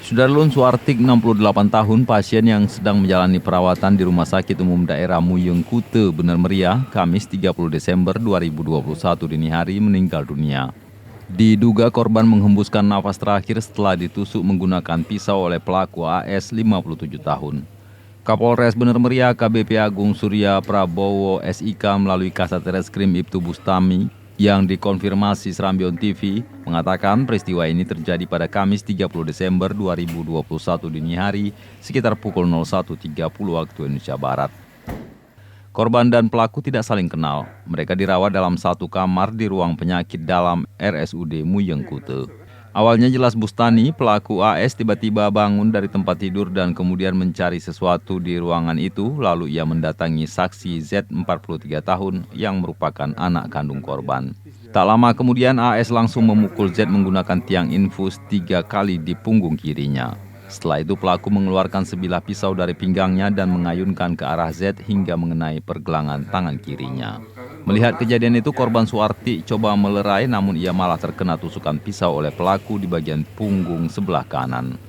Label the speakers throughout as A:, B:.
A: Sudarlun Suartik, 68 tahun, pasien yang sedang menjalani perawatan di Rumah Sakit Umum Daerah Muyeng Kute, Bener Meriah, Kamis 30 Desember 2021 dini hari meninggal dunia. Diduga korban menghembuskan nafas terakhir setelah ditusuk menggunakan pisau oleh pelaku AS 57 tahun. Kapolres Bener Meriah AKBP Agung Surya Prabowo SIK melalui Kasat Reskrim Ibtu Bustami yang dikonfirmasi Serambion TV mengatakan peristiwa ini terjadi pada Kamis 30 Desember 2021 dini hari sekitar pukul 01.30 waktu Indonesia Barat. Korban dan pelaku tidak saling kenal. Mereka dirawat dalam satu kamar di ruang penyakit dalam RSUD Muyeng Kute. Awalnya jelas Bustani, pelaku AS tiba-tiba bangun dari tempat tidur dan kemudian mencari sesuatu di ruangan itu, lalu ia mendatangi saksi Z 43 tahun yang merupakan anak kandung korban. Tak lama kemudian AS langsung memukul Z menggunakan tiang infus 3 kali di punggung kirinya. Setelah itu pelaku mengeluarkan sebilah pisau dari pinggangnya dan mengayunkan ke arah Z hingga mengenai pergelangan tangan kirinya. Melihat kejadian itu, korban Suarti coba melerai namun ia malah terkena tusukan pisau oleh pelaku di bagian punggung sebelah kanan.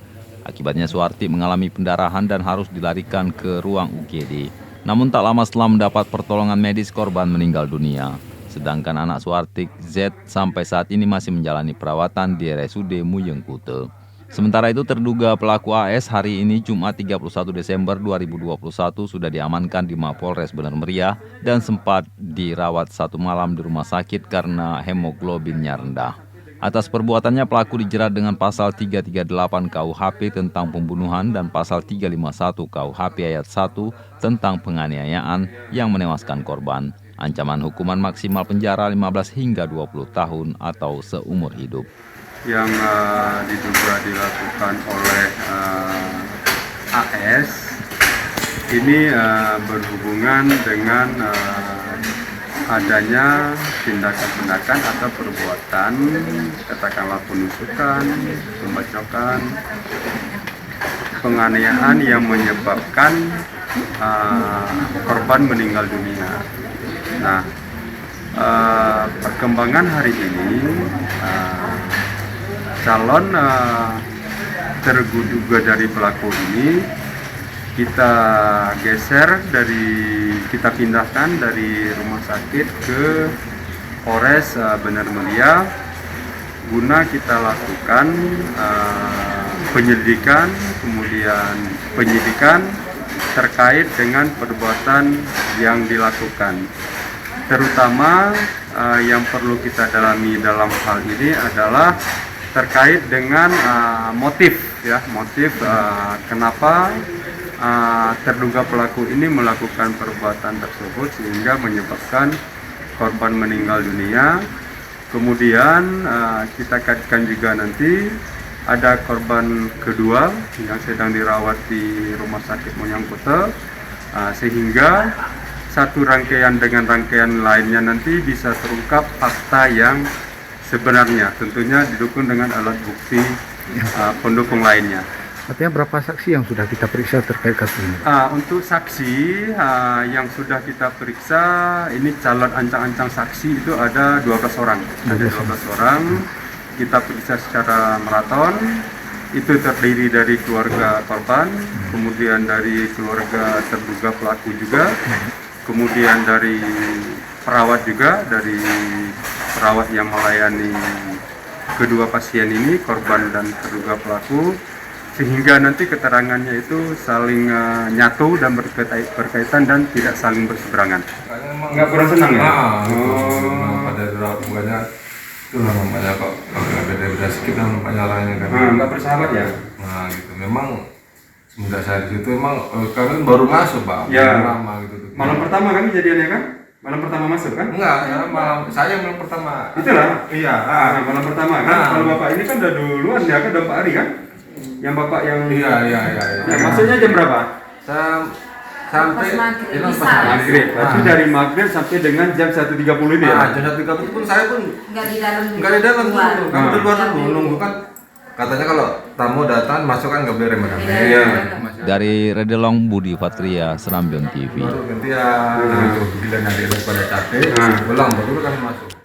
A: Akibatnya Suarti mengalami pendarahan dan harus dilarikan ke ruang UGD. Namun tak lama setelah mendapat pertolongan medis, korban meninggal dunia. Sedangkan anak Suarti, Z, sampai saat ini masih menjalani perawatan di RSUD Muyeng Kute. Sementara itu terduga pelaku AS hari ini Jumat 31 Desember 2021 sudah diamankan di Mapolres Bener Meriah dan sempat dirawat satu malam di rumah sakit karena hemoglobinnya rendah. Atas perbuatannya pelaku dijerat dengan pasal 338 KUHP tentang pembunuhan dan pasal 351 KUHP ayat 1 tentang penganiayaan yang menewaskan korban. Ancaman hukuman maksimal penjara 15 hingga 20 tahun atau seumur hidup.
B: Yang diduga dilakukan oleh AS ini berhubungan dengan adanya tindakan-tindakan atau perbuatan, katakanlah penusukan, pembacokan, penganiayaan yang menyebabkan korban meninggal dunia. Nah, perkembangan hari ini calon terduga dari pelaku ini kita pindahkan dari rumah sakit ke Polres Bener Meriah guna kita lakukan penyelidikan, kemudian penyidikan terkait dengan perbuatan yang dilakukan. Terutama yang perlu kita dalami dalam hal ini adalah terkait dengan motif kenapa terduga pelaku ini melakukan perbuatan tersebut sehingga menyebabkan korban meninggal dunia. Kemudian kita kaitkan juga nanti ada korban kedua yang sedang dirawat di Rumah Sakit Muyeng Kute, sehingga satu rangkaian dengan rangkaian lainnya nanti bisa terungkap fakta yang sebenarnya, tentunya didukung dengan alat bukti pendukung lainnya.
C: Artinya berapa saksi yang sudah kita periksa terkait kasus ini?
B: Untuk saksi yang sudah kita periksa, ini calon ancang-ancang saksi itu ada 12 orang. Ada 12 orang, kita periksa secara maraton, itu terdiri dari keluarga korban, kemudian dari keluarga terduga pelaku juga, kemudian dari perawat juga, dari perawat yang melayani kedua pasien ini, korban dan terduga pelaku, sehingga nanti keterangannya itu saling nyatu dan berkaitan dan tidak saling berseberangan. Nggak kurang senang ya?
D: Pada bukannya itu namanya kok beda-beda sedikit namanya lainnya kan.
B: Nggak bersahabat ya?
D: Nah gitu, memang semenjak saya di situ emang kami baru masuk Pak,
B: ya,
D: lama gitu.
B: Malam pertama kan kejadiannya kan? Malam pertama masuk kan?
D: Enggak, ya, saya malam pertama.
B: Itulah.
D: Iya.
B: Malam pertama kan? Kalau bapak ini kan udah duluan ya kan, udah Pak Ari kan? Yang bapak yang...
D: Iya.
B: Ya, maksudnya jam berapa?
D: Sampai
B: maghrib. Berarti dari maghrib sampai dengan jam 1.30 ini ya?
D: Jam 1.30 pun saya pun
E: nggak di dalam
D: dulu. Kami di luar dulu nunggu kan. Katanya kalau tamu datang masuk kan nggak boleh rame-rame.
B: Iya.
A: Dari Redelong Budi Patria, Serambion TV.
D: Gantian, itu bila nanti pada capek, pulang baru kami masuk.